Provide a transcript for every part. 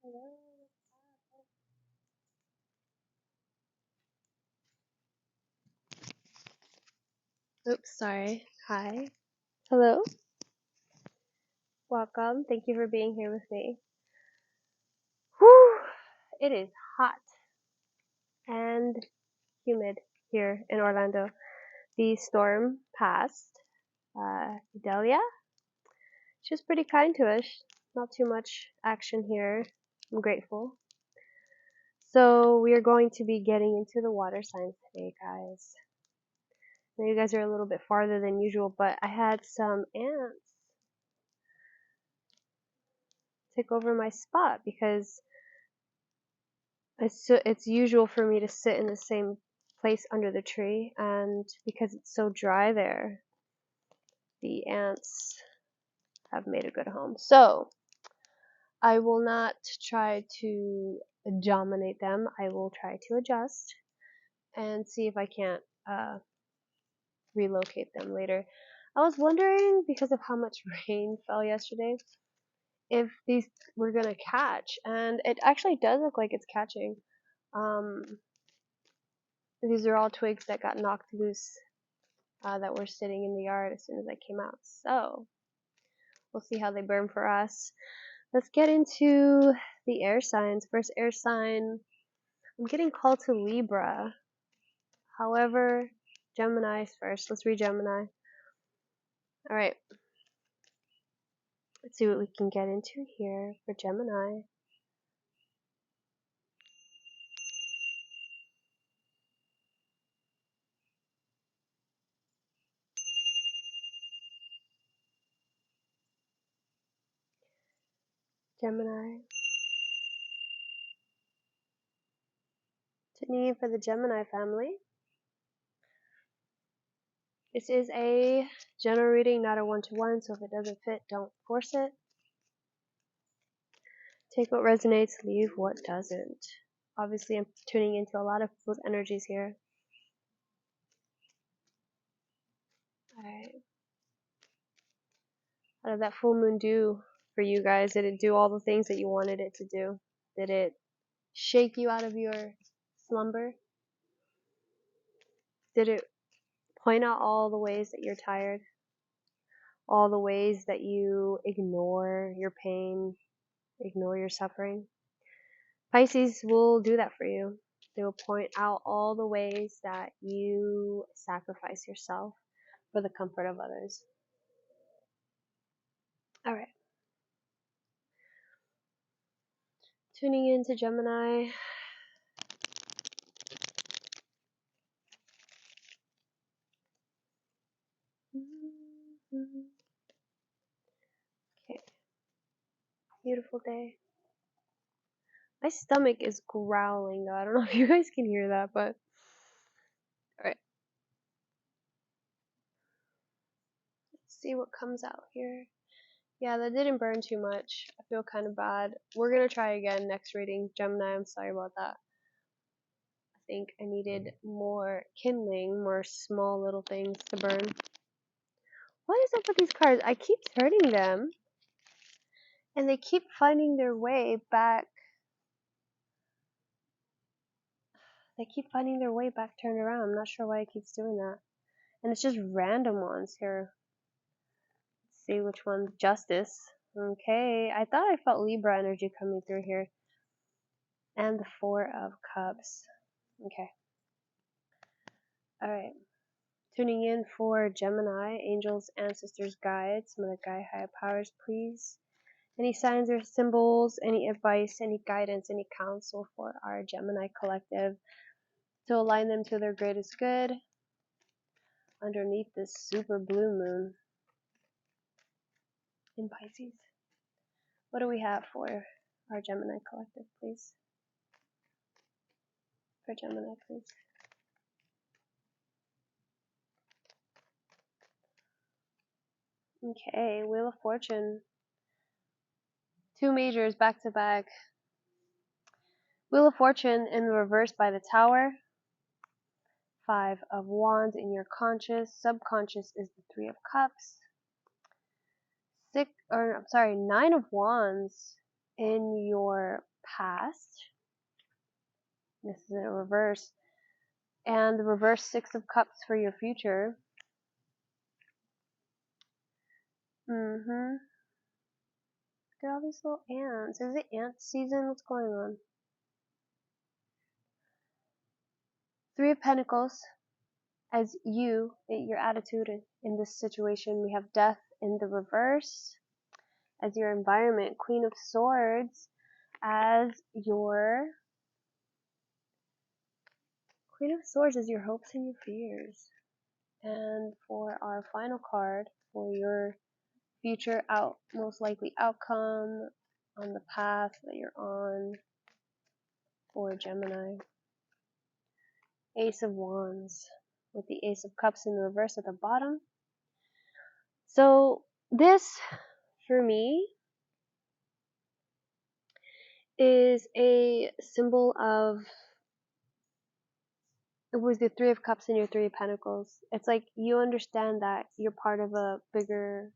Hello. Oops, sorry. Hi. Hello. Welcome. Thank you for being here with me. Whew. It is hot and humid here in Orlando. The storm passed. Delia, she was pretty kind to us. Not too much action here. I'm grateful. So we are going to be getting into the water signs today, guys. I know you guys are a little bit farther than usual, but I had some ants take over my spot because it's usual for me to sit in the same place under the tree, and because it's so dry there, the ants have made a good home. So I will not try to dominate them. I will try to adjust and see if I can't relocate them later. I was wondering, because of how much rain fell yesterday, if these were gonna catch, and it actually does look like it's catching. These are all twigs that got knocked loose that were sitting in the yard as soon as I came out. So we'll see how they burn for us. Let's get into the air signs. First air sign, I'm getting called to Libra. However, Gemini is first. Let's read Gemini. All right. Let's see what we can get into here for Gemini. Gemini. Tuning in for the Gemini family. This is a general reading, not a one-to-one, so if it doesn't fit, don't force it. Take what resonates, leave what doesn't. Obviously, I'm tuning into a lot of people's energies here. Alright. How did that full moon do for you guys? Did it do all the things that you wanted it to do? Did it shake you out of your slumber? Did it point out all the ways that you're tired? All the ways that you ignore your pain, ignore your suffering? Pisces will do that for you. They will point out all the ways that you sacrifice yourself for the comfort of others. Alright. Tuning into Gemini. Okay. Beautiful day. My stomach is growling though. I don't know if you guys can hear that, but alright. Let's see what comes out here. Yeah, that didn't burn too much. I feel kind of bad. We're gonna try again next reading. Gemini, I'm sorry about that. I think I needed more kindling, more small little things to burn. What is up with these cards? I keep turning them, and they keep finding their way back. They keep finding their way back turned around. I'm not sure why it keeps doing that. And it's just random ones here. Let's see which one. Justice. Okay, I thought I felt Libra energy coming through here. And the Four of Cups. Okay. Alright. Tuning in for Gemini, angels, ancestors, guides, Mother Gaia, higher powers, please. Any signs or symbols, any advice, any guidance, any counsel for our Gemini collective to align them to their greatest good underneath this super blue moon in Pisces. What do we have for our Gemini collective, please? For Gemini, please. Okay, Wheel of Fortune. Two majors back to back. Wheel of Fortune in the reverse by the Tower. Five of Wands in your conscious. Subconscious is the Three of Cups. Nine of Wands in your past. This is a reverse. And the reverse Six of Cups for your future. Look at all these little ants. Is it ant season? What's going on? Three of Pentacles. As your attitude in this situation. We have Death in the reverse as your environment. Queen of Swords as your hopes and your fears. And for our final card for your future most likely outcome on the path that you're on for Gemini. Ace of Wands with the Ace of Cups in the reverse at the bottom. So this, for me, is a symbol of, it was the Three of Cups and your Three of Pentacles. It's like you understand that you're part of a bigger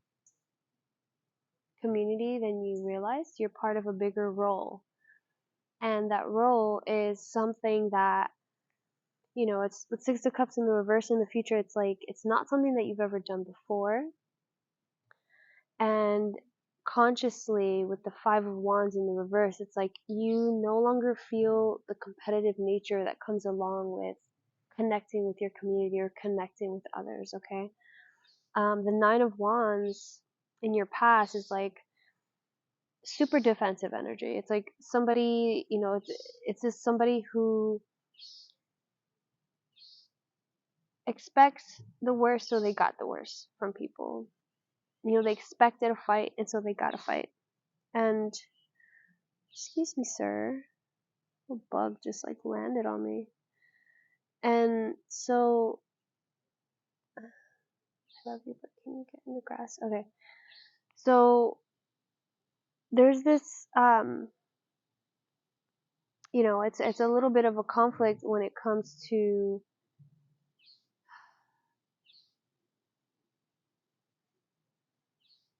community than you realize. You're part of a bigger role. And that role is something that, it's with Six of Cups in the reverse in the future. It's like, it's not something that you've ever done before. And consciously with the Five of Wands in the reverse, it's like you no longer feel the competitive nature that comes along with connecting with your community or connecting with others. Okay. The Nine of Wands in your past is like super defensive energy. It's like somebody, it's just somebody who expects the worst, so they got the worst from people. They expected a fight, and so they got a fight. And excuse me, sir, a bug just like landed on me. And so, I love you, but can you get in the grass? Okay. So there's this, it's a little bit of a conflict when it comes to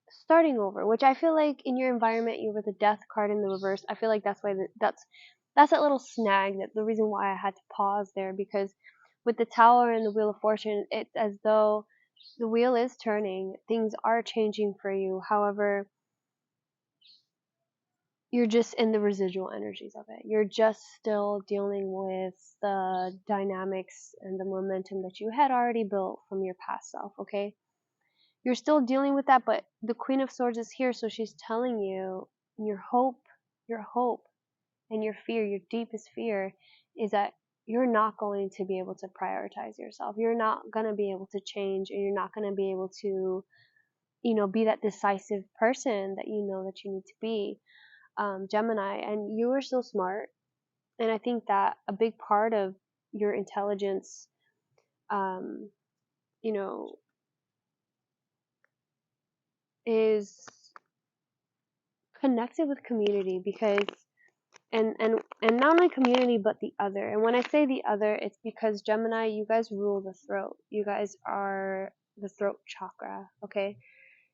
starting over, which I feel like in your environment, you're with the Death card in the reverse. I feel like that's why that's that little snag, that the reason why I had to pause there, because with the Tower and the Wheel of Fortune, it's as though the wheel is turning, things are changing for you. However, you're just in the residual energies of it. You're just still dealing with the dynamics and the momentum that you had already built from your past self, okay? You're still dealing with that, but the Queen of Swords is here, so she's telling you your hope and your fear, your deepest fear, is that you're not going to be able to prioritize yourself. You're not going to be able to change, and you're not going to be able to, be that decisive person that that you need to be, Gemini. And you are so smart, and I think that a big part of your intelligence, you know, is connected with community, because and not only community but the other. And when I say the other, it's because Gemini, you guys rule the throat. You guys are the throat chakra, okay?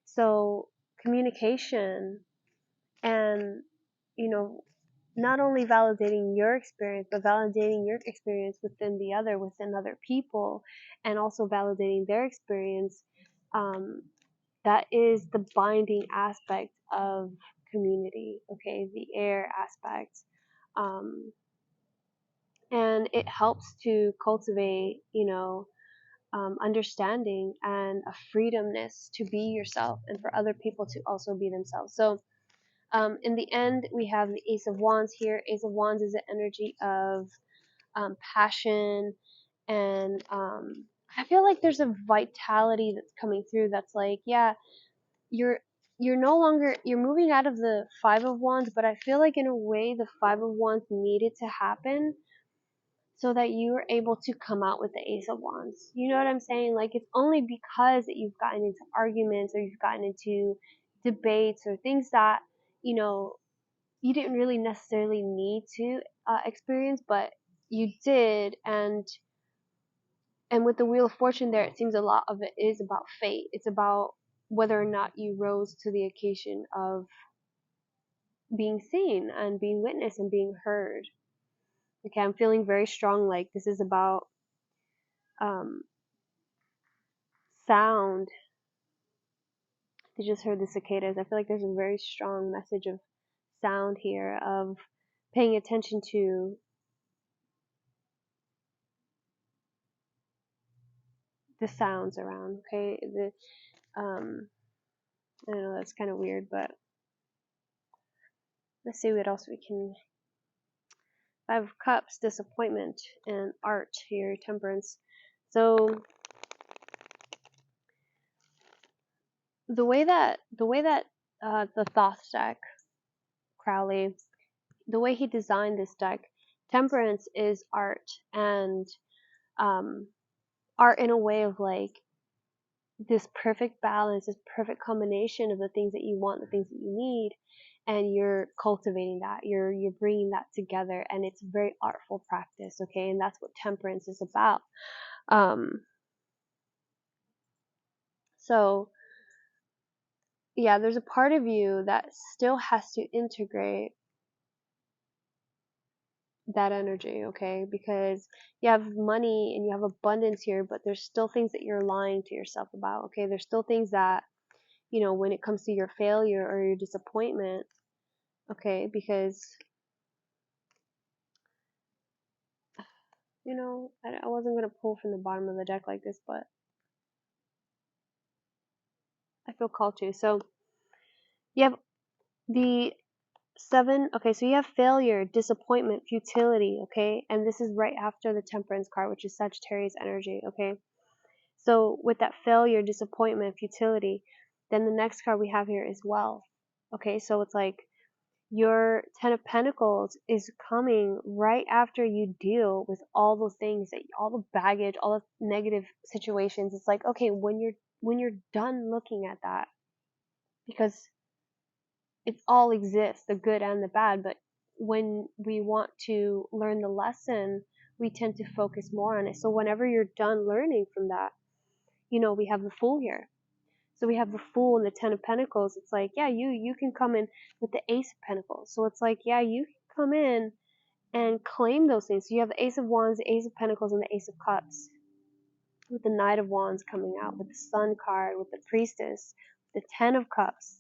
So communication and not only validating your experience, but validating your experience within other people, and also validating their experience. That is the binding aspect of community, okay? The air aspect. And it helps to cultivate, understanding and a freedomness to be yourself, and for other people to also be themselves. So in the end, we have the Ace of Wands here. Ace of Wands is an energy of passion, and I feel like there's a vitality that's coming through, that's like, yeah, you're no longer, you're moving out of the Five of Wands, but I feel like in a way the Five of Wands needed to happen so that you were able to come out with the Ace of Wands. You know what I'm saying? Like, it's only because that you've gotten into arguments, or you've gotten into debates, or things that you didn't really necessarily need to experience, but you did. And with the Wheel of Fortune there, it seems a lot of it is about fate. It's about whether or not you rose to the occasion of being seen and being witnessed and being heard. Okay, I'm feeling very strong, like this is about um, sound. I just heard the cicadas. I feel like there's a very strong message of sound here, of paying attention to the sounds around. Okay, I know that's kind of weird, but let's see what else we can. Five of Cups, disappointment, and art here, temperance. So the way that the Thoth deck, Crowley, the way he designed this deck, temperance is art, and um, art in a way of like this perfect balance, this perfect combination of the things that you want, the things that you need, and you're cultivating that. You're bringing that together, and it's a very artful practice. Okay, and that's what temperance is about. So yeah, there's a part of you that still has to integrate that energy, okay? Because you have money and you have abundance here, but there's still things that you're lying to yourself about, okay? There's still things that, when it comes to your failure or your disappointment, okay? Because, I wasn't going to pull from the bottom of the deck like this, but I feel called to. So you have the seven. Okay, so you have failure, disappointment, futility, okay? And this is right after the temperance card, which is Sagittarius energy, okay? So with that failure, disappointment, futility, then the next card we have here is wealth. Okay, so it's like your Ten of Pentacles is coming right after you deal with all those things, all the baggage, all the negative situations. It's like, okay, when you're done looking at that, because it all exists, the good and the bad, but when we want to learn the lesson, we tend to focus more on it. So whenever you're done learning from that, we have the Fool here. So we have the Fool and the Ten of Pentacles. It's like, yeah, you can come in with the Ace of Pentacles. So it's like, yeah, you can come in and claim those things. So you have the Ace of Wands, the Ace of Pentacles, and the Ace of Cups, with the Knight of Wands coming out, with the Sun card, with the Priestess, the Ten of Cups.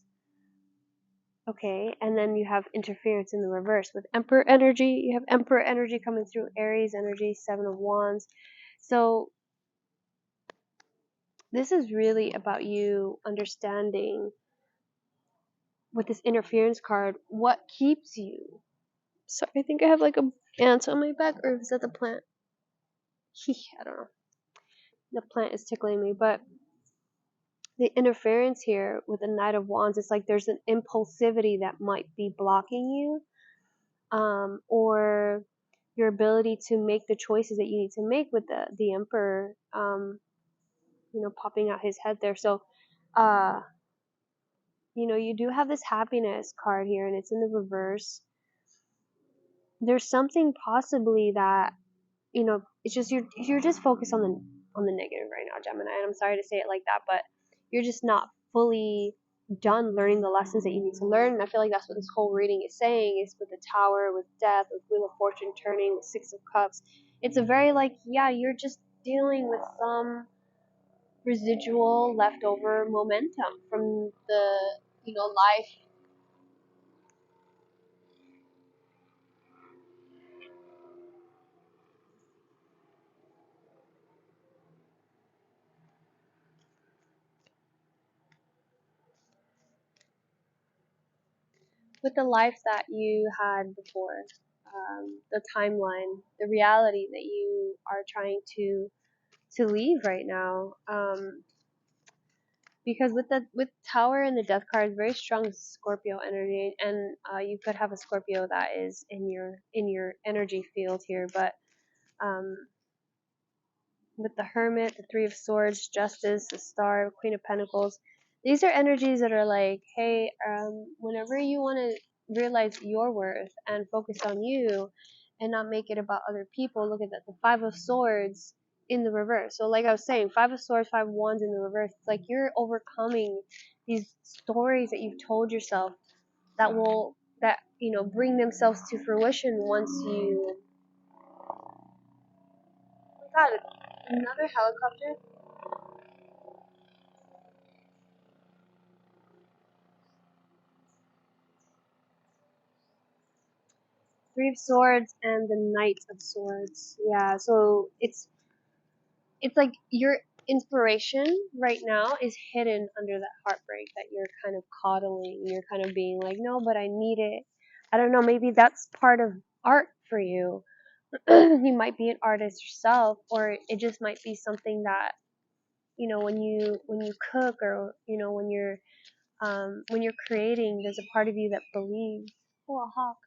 Okay, and then you have interference in the reverse with Emperor energy. You have Emperor energy coming through, Aries energy, Seven of Wands. So this is really about you understanding with this interference card what keeps you. So I think I have like a ant on my back, or is that the plant? I don't know. The plant is tickling me, but the interference here with the Knight of Wands, it's like there's an impulsivity that might be blocking you, or your ability to make the choices that you need to make with the Emperor, popping out his head there. So, you do have this happiness card here, and it's in the reverse. There's something possibly that, it's just you're just focused on the negative right now, Gemini. And I'm sorry to say it like that, but you're just not fully done learning the lessons that you need to learn. And I feel like that's what this whole reading is saying, is with the Tower, with Death, with Wheel of Fortune turning, with Six of Cups. It's a very like, yeah, you're just dealing with some residual leftover momentum from the life. With the life that you had before, the timeline, the reality that you are trying to leave right now. Because with Tower and the Death card, very strong Scorpio energy, and you could have a Scorpio that is in your energy field here, but um, with the Hermit, the Three of Swords, Justice, the Star, Queen of Pentacles. These are energies that are like, hey, whenever you want to realize your worth and focus on you and not make it about other people, look at that. The Five of Swords in the reverse. So like I was saying, Five of Swords, Five of Wands in the reverse. It's like you're overcoming these stories that you've told yourself that will that, you know, bring themselves to fruition once you... Oh my god, another helicopter? Three of Swords and the Knight of Swords. Yeah, so it's like your inspiration right now is hidden under that heartbreak that you're kind of coddling. You're kind of being like, no, but I need it. I don't know, maybe that's part of art for you. You might be an artist yourself, or it just might be something that, you know, when you cook, or you know, when you're creating, there's a part of you that believes. Oh, a hawk.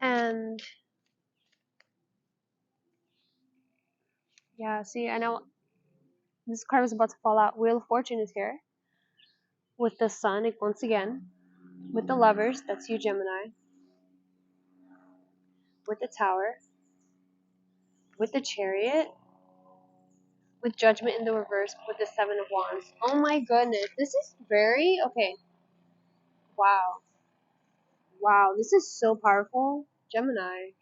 And yeah, see, I know this card was about to fall out. Wheel of Fortune is here with the sun once again, with the Lovers, that's you, Gemini, with the Tower, with the Chariot, with Judgment in the reverse, with the Seven of Wands. Oh my goodness, this is very okay. Wow, wow, this is so powerful, Gemini.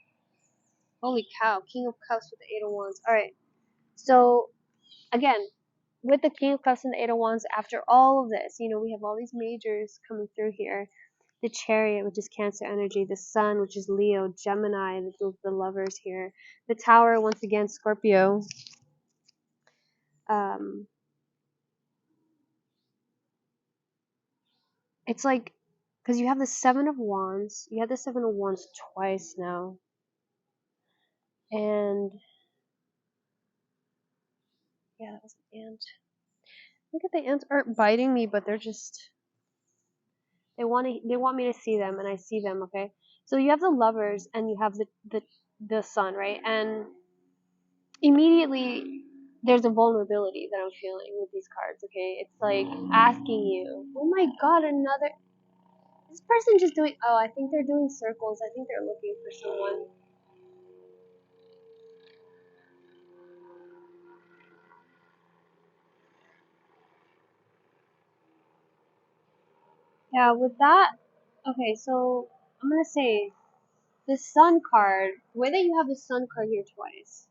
Holy cow, King of Cups with the Eight of Wands. All right, so again, with the King of Cups and the Eight of Wands, after all of this, you know, we have all these majors coming through here. The Chariot, which is Cancer energy, the Sun, which is Leo, Gemini, the Lovers here. The Tower, once again, Scorpio. It's like, because you have the Seven of Wands, you had the Seven of Wands twice now. And, yeah, that was an ant. Look at the ants aren't biting me, but they're just... They want me to see them, and I see them. Okay, so you have the Lovers, and you have the Sun, right? And immediately there's a vulnerability that I'm feeling with these cards. Okay, it's like asking you, oh my god, another... This person just doing... Oh, I think they're doing circles. I think they're looking for someone. Yeah, with that, okay, so I'm gonna say the Sun card, the way that you have the Sun card here twice.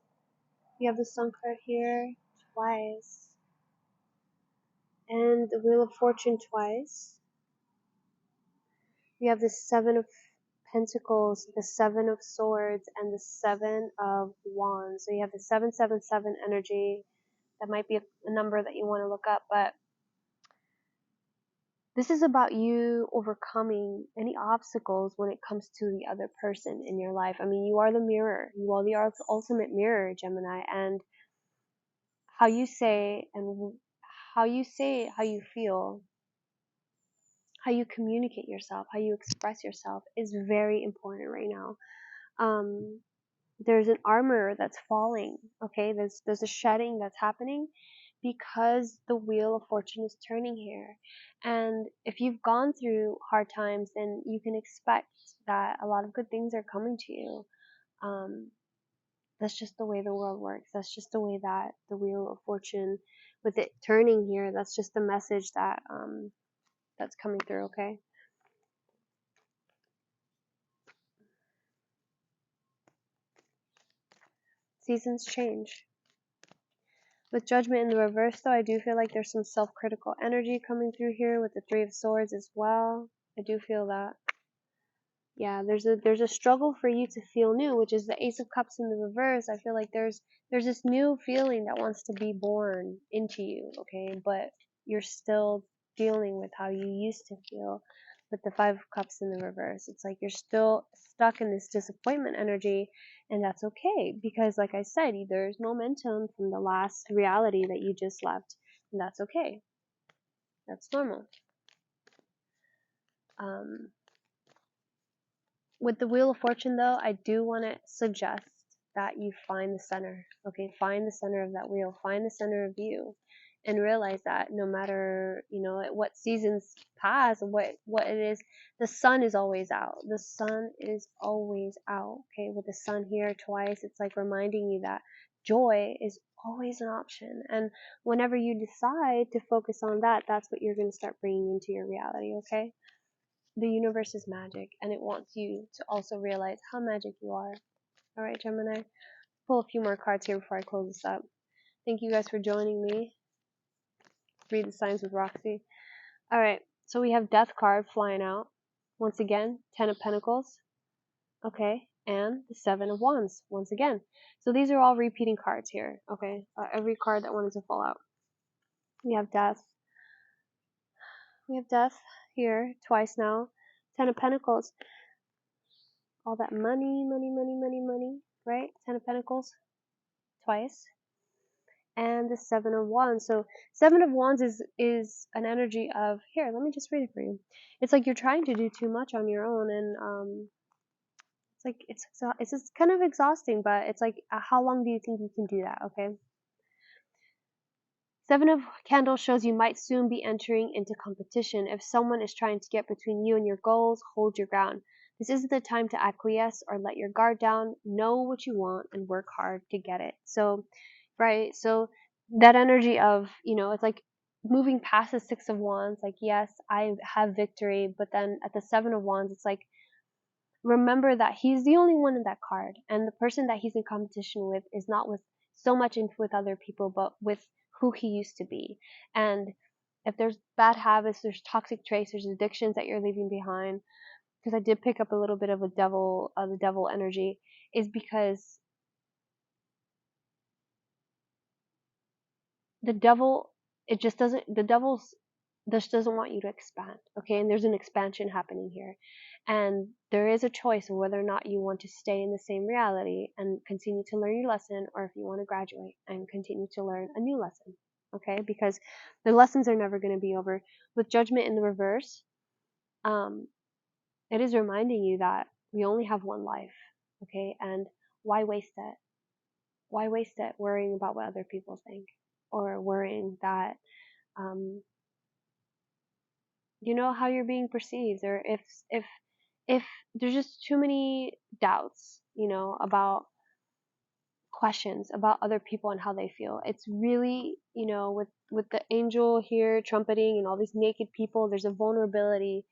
You have the Sun card here twice. And the Wheel of Fortune twice. You have the Seven of Pentacles, the Seven of Swords, and the Seven of Wands. So you have the 777 energy. That might be a number that you want to look up, but this is about you overcoming any obstacles when it comes to the other person in your life. I mean, you are the mirror. You are the ultimate mirror, Gemini, and how you say how you feel, how you communicate yourself, how you express yourself is very important right now. There's an armor that's falling. Okay, there's a shedding that's happening because the Wheel of Fortune is turning here. And if you've gone through hard times, then you can expect that a lot of good things are coming to you. That's just the way the world works. That's just the way that the Wheel of Fortune, with it turning here, that's just the message that that's coming through. Okay. Seasons change. With Judgment in the reverse, though, I do feel like there's some self-critical energy coming through here with the Three of Swords as well. I do feel that. Yeah, there's a struggle for you to feel new, which is the Ace of Cups in the reverse. I feel like there's this new feeling that wants to be born into you, okay? But you're still dealing with how you used to feel with the Five of Cups in the reverse. It's like you're still stuck in this disappointment energy, and that's okay because, like I said, there's momentum from the last reality that you just left, and that's okay. That's normal. With the Wheel of Fortune, though, I do want to suggest that you find the center. Okay, find the center of that wheel. Find the center of you, and realize that no matter what seasons pass, what it is, the sun is always out. The sun is always out. Okay, with the sun here twice, it's like reminding you that joy is always an option. And whenever you decide to focus on that, that's what you're going to start bringing into your reality, okay? The universe is magic, and it wants you to also realize how magic you are. All right, Gemini. Pull a few more cards here before I close this up. Thank you guys for joining me. Read the signs with Roxy. All right, so we have Death card flying out. Once again, Ten of Pentacles. Okay, and the Seven of Wands once again. So these are all repeating cards here. Okay, every card that wanted to fall out. We have Death. We have Death here twice now. Ten of Pentacles. All that money, money, money, money, money, right? Ten of Pentacles twice. And the Seven of Wands. So Seven of Wands is an energy of, here, let me just read it for you. It's like you're trying to do too much on your own, and it's like it's just kind of exhausting, but it's like, how long do you think you can do that? Okay. Seven of Candles shows you might soon be entering into competition. If someone is trying to get between you and your goals, hold your ground. This isn't the time to acquiesce or let your guard down. Know what you want and work hard to get it. So, right, so that energy of, it's like moving past the Six of Wands, like, yes, I have victory, but then at the Seven of Wands, it's like, remember that he's the only one in that card, and the person that he's in competition with is not with so much with other people, but with who he used to be. And if there's bad habits, there's toxic traits, there's addictions that you're leaving behind, because I did pick up a little bit of the devil energy, is because the devil, the devil's just doesn't want you to expand, okay? And there's an expansion happening here. And there is a choice of whether or not you want to stay in the same reality and continue to learn your lesson, or if you want to graduate and continue to learn a new lesson, okay? Because the lessons are never going to be over. With Judgment in the reverse, it is reminding you that we only have one life, okay? And why waste it? Why waste it worrying about what other people think, or worrying that how you're being perceived, or if there's just too many doubts, about questions about other people and how they feel. It's really, with the angel here trumpeting and all these naked people, there's a vulnerability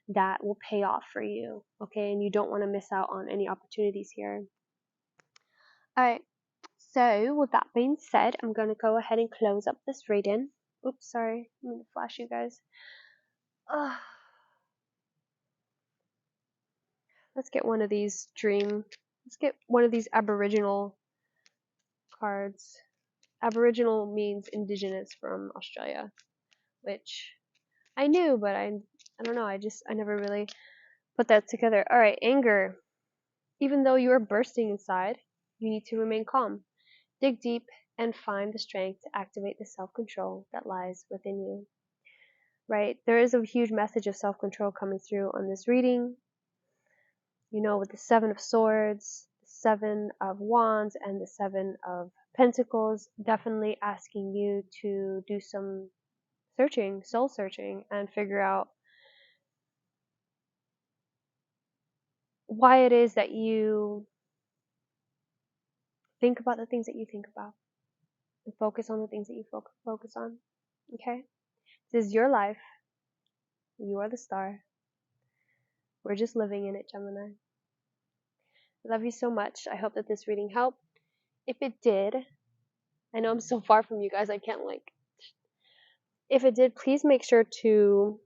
that will pay off for you, okay? And you don't want to miss out on any opportunities here. All right. So with that being said, I'm going to go ahead and close up this reading. Oops, sorry. I'm going to flash you guys. Let's get one of these let's get one of these Aboriginal cards. Aboriginal means indigenous from Australia, which I knew, but I don't know, I never really put that together. Alright, anger. Even though you are bursting inside, you need to remain calm. Dig deep and find the strength to activate the self-control that lies within you. Right? There is a huge message of self-control coming through on this reading. With the Seven of Swords, the Seven of Wands, and the Seven of Pentacles, definitely asking you to do some searching, soul searching, and figure out why it is that you think about the things that you think about, and focus on the things that you focus on. Okay? This is your life. You are the star. We're just living in it, Gemini. I love you so much. I hope that this reading helped. If it did, I know I'm so far from you guys, I can't if it did, please make sure to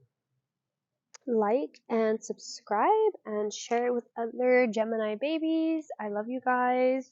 like and subscribe and share it with other Gemini babies. I love you guys.